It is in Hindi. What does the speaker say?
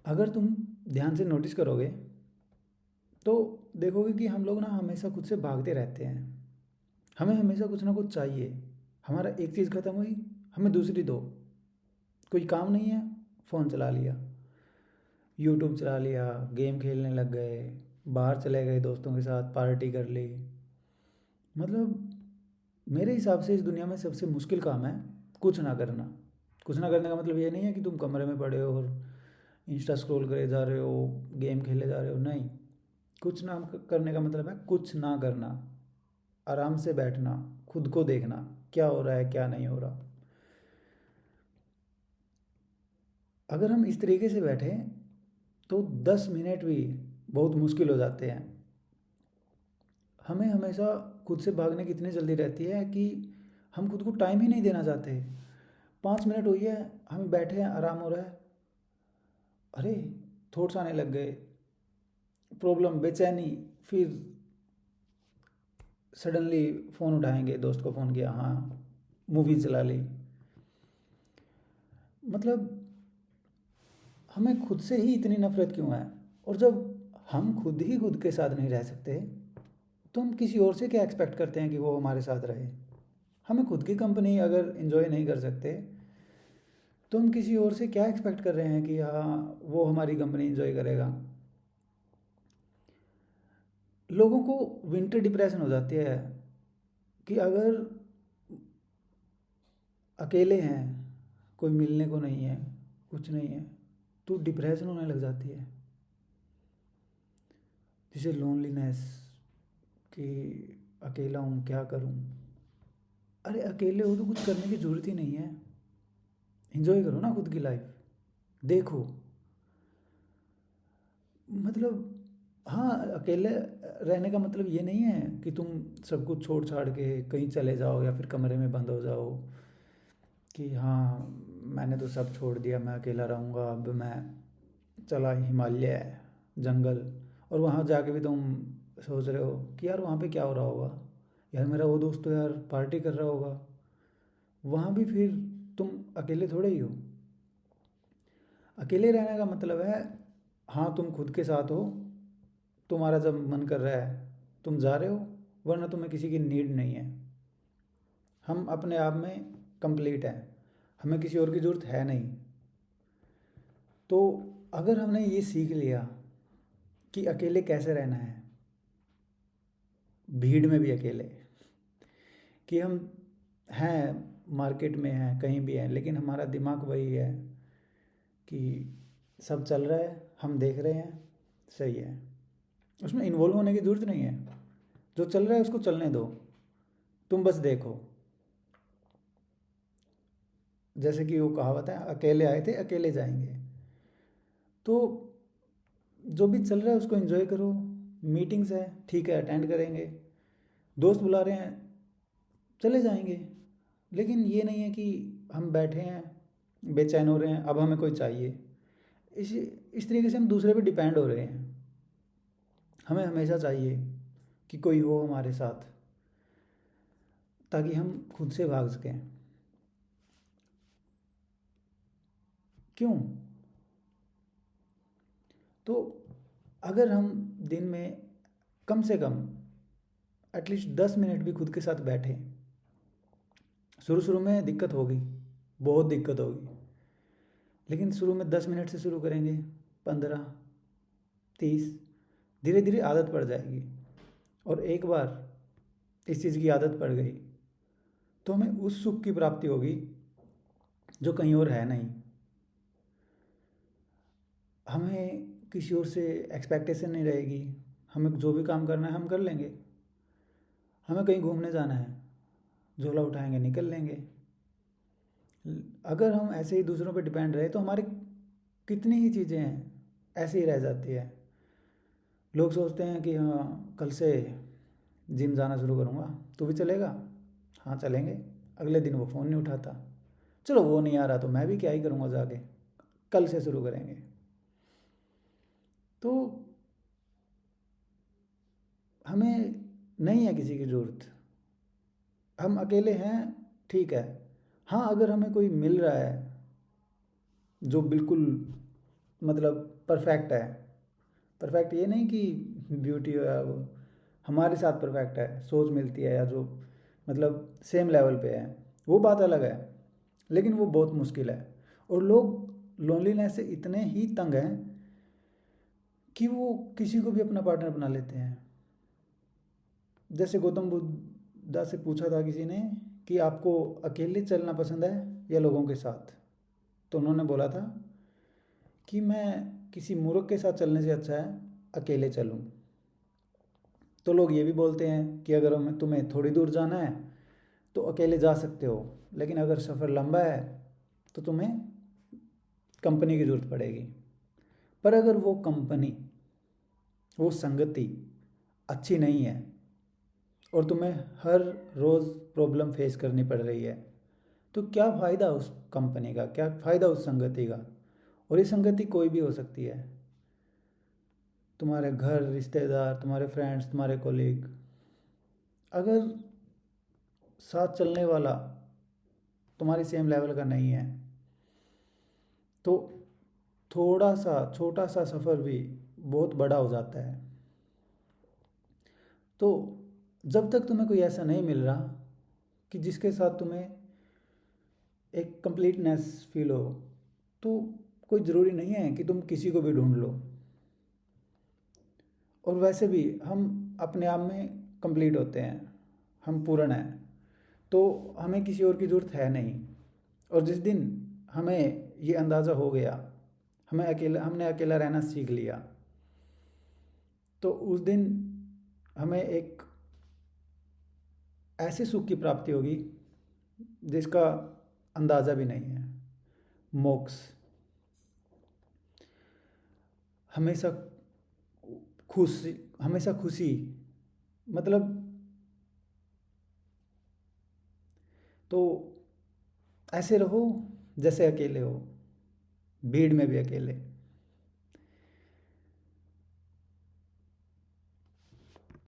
अगर तुम ध्यान से नोटिस करोगे तो देखोगे कि हम लोग ना हमेशा खुद से भागते रहते हैं। हमें हमेशा कुछ ना कुछ चाहिए। हमारा एक चीज़ ख़त्म हुई, हमें दूसरी दो। कोई काम नहीं है, फ़ोन चला लिया, यूट्यूब चला लिया, गेम खेलने लग गए, बाहर चले गए दोस्तों के साथ पार्टी कर ली। मतलब मेरे हिसाब से इस दुनिया में सबसे मुश्किल काम है कुछ ना करना। कुछ ना करने का मतलब ये नहीं है कि तुम कमरे में पड़े हो और इंस्टा स्क्रॉल करे जा रहे हो, गेम खेले जा रहे हो, नहीं। कुछ ना करने का मतलब है कुछ ना करना, आराम से बैठना, खुद को देखना क्या हो रहा है क्या नहीं हो रहा। अगर हम इस तरीके से बैठें तो 10 मिनट भी बहुत मुश्किल हो जाते हैं। हमें हमेशा खुद से भागने की इतनी जल्दी रहती है कि हम खुद को टाइम ही नहीं देना चाहते। 5 मिनट हुई है, हम बैठे हैं, आराम हो रहा है, अरे थॉट्स आने लग गए, प्रॉब्लम, बेचैनी। फिर सडनली फ़ोन उठाएंगे, दोस्त को फ़ोन किया, हाँ, मूवी चला ली। मतलब हमें खुद से ही इतनी नफ़रत क्यों है? और जब हम खुद ही खुद के साथ नहीं रह सकते तो हम किसी और से क्या एक्सपेक्ट करते हैं कि वो हमारे साथ रहे? हमें खुद की कंपनी अगर इन्जॉय नहीं कर सकते तो हम किसी और से क्या एक्सपेक्ट कर रहे हैं कि हाँ वो हमारी कंपनी इन्जॉय करेगा? लोगों को विंटर डिप्रेशन हो जाती है कि अगर अकेले हैं, कोई मिलने को नहीं है, कुछ नहीं है, तो डिप्रेशन होने लग जाती है। जैसे लोनलीनेस, कि अकेला हूँ क्या करूँ। अरे अकेले हो तो कुछ करने की ज़रूरत ही नहीं है। एंजॉय करो ना खुद की लाइफ, देखो। मतलब हाँ, अकेले रहने का मतलब ये नहीं है कि तुम सब कुछ छोड़ छाड़ के कहीं चले जाओ या फिर कमरे में बंद हो जाओ कि हाँ मैंने तो सब छोड़ दिया, मैं अकेला रहूँगा, अब मैं चला हिमालय, जंगल। और वहाँ जाके भी तुम सोच रहे हो कि यार वहाँ पे क्या हो रहा होगा, यार मेरा वो दोस्त तो यार पार्टी कर रहा होगा। वहाँ भी फिर तुम अकेले थोड़े ही हो। अकेले रहने का मतलब है हाँ तुम खुद के साथ हो, तुम्हारा जब मन कर रहा है तुम जा रहे हो, वरना तुम्हें किसी की नीड नहीं है। हम अपने आप में कंप्लीट हैं, हमें किसी और की ज़रूरत है नहीं। तो अगर हमने ये सीख लिया कि अकेले कैसे रहना है, भीड़ में भी अकेले, कि हम हैं, मार्केट में हैं, कहीं भी हैं, लेकिन हमारा दिमाग वही है कि सब चल रहा है, हम देख रहे हैं, सही है, उसमें इन्वॉल्व होने की ज़रूरत नहीं है। जो चल रहा है उसको चलने दो, तुम बस देखो। जैसे कि वो कहावत है, अकेले आए थे अकेले जाएंगे। तो जो भी चल रहा है उसको एंजॉय करो। मीटिंग्स है, ठीक है, अटेंड करेंगे। दोस्त बुला रहे हैं, चले जाएंगे। लेकिन ये नहीं है कि हम बैठे हैं, बेचैन हो रहे हैं, अब हमें कोई चाहिए। इस तरीके से हम दूसरे पे डिपेंड हो रहे हैं। हमें हमेशा चाहिए कि कोई हो हमारे साथ, ताकि हम खुद से भाग सकें। क्यों? तो अगर हम दिन में कम से कम एटलीस्ट 10 मिनट भी खुद के साथ बैठें। शुरू शुरू में दिक्कत होगी, बहुत दिक्कत होगी, लेकिन शुरू में 10 मिनट से शुरू करेंगे, 15, 30, धीरे धीरे आदत पड़ जाएगी। और एक बार इस चीज़ की आदत पड़ गई तो हमें उस सुख की प्राप्ति होगी जो कहीं और है नहीं। हमें किसी और से एक्सपेक्टेशन नहीं रहेगी, हमें जो भी काम करना है हम कर लेंगे। हमें कहीं घूमने जाना है, झोला उठाएंगे निकल लेंगे। अगर हम ऐसे ही दूसरों पर डिपेंड रहे तो हमारे कितनी ही चीज़ें हैं ऐसे ही रह जाती है। लोग सोचते हैं कि हाँ कल से जिम जाना शुरू करूँगा, तू भी चलेगा? हाँ चलेंगे। अगले दिन वो फ़ोन नहीं उठाता, चलो वो नहीं आ रहा तो मैं भी क्या ही करूँगा जाके, कल से शुरू करेंगे। तो हमें नहीं है किसी की ज़रूरत, हम अकेले हैं, ठीक है। हाँ अगर हमें कोई मिल रहा है जो बिल्कुल मतलब परफेक्ट है। परफेक्ट ये नहीं कि ब्यूटी हो या वो हमारे साथ परफेक्ट है, सोच मिलती है या जो मतलब सेम लेवल पे है, वो बात अलग है। लेकिन वो बहुत मुश्किल है। और लोग लोनलीनेस से इतने ही तंग हैं कि वो किसी को भी अपना पार्टनर बना लेते हैं। जैसे गौतम बुद्धा से पूछा था किसी ने कि आपको अकेले चलना पसंद है या लोगों के साथ, तो उन्होंने बोला था कि मैं किसी मूर्ख के साथ चलने से अच्छा है अकेले चलूं। तो लोग ये भी बोलते हैं कि अगर हमें तुम्हें थोड़ी दूर जाना है तो अकेले जा सकते हो, लेकिन अगर सफ़र लंबा है तो तुम्हें कंपनी की ज़रूरत पड़ेगी। पर अगर वो कंपनी, वो संगति अच्छी नहीं है और तुम्हें हर रोज़ प्रॉब्लम फेस करनी पड़ रही है, तो क्या फ़ायदा उस कंपनी का, क्या फ़ायदा उस संगति का। और ये संगति कोई भी हो सकती है, तुम्हारे घर रिश्तेदार, तुम्हारे फ्रेंड्स, तुम्हारे कोलीग। अगर साथ चलने वाला तुम्हारी सेम लेवल का नहीं है तो थोड़ा सा छोटा सा सफ़र भी बहुत बड़ा हो जाता है। तो जब तक तुम्हें कोई ऐसा नहीं मिल रहा कि जिसके साथ तुम्हें एक कंप्लीटनेस फील हो, तो कोई ज़रूरी नहीं है कि तुम किसी को भी ढूंढ लो। और वैसे भी हम अपने आप में कंप्लीट होते हैं, हम पूर्ण हैं, तो हमें किसी और की ज़रूरत है नहीं। और जिस दिन हमें ये अंदाज़ा हो गया, हमने अकेला रहना सीख लिया, तो उस दिन हमें एक ऐसे सुख की प्राप्ति होगी जिसका अंदाज़ा भी नहीं है। मोक्ष, हमेशा खुशी, हमेशा खुशी, मतलब तो ऐसे रहो जैसे अकेले हो, भीड़ में भी अकेले।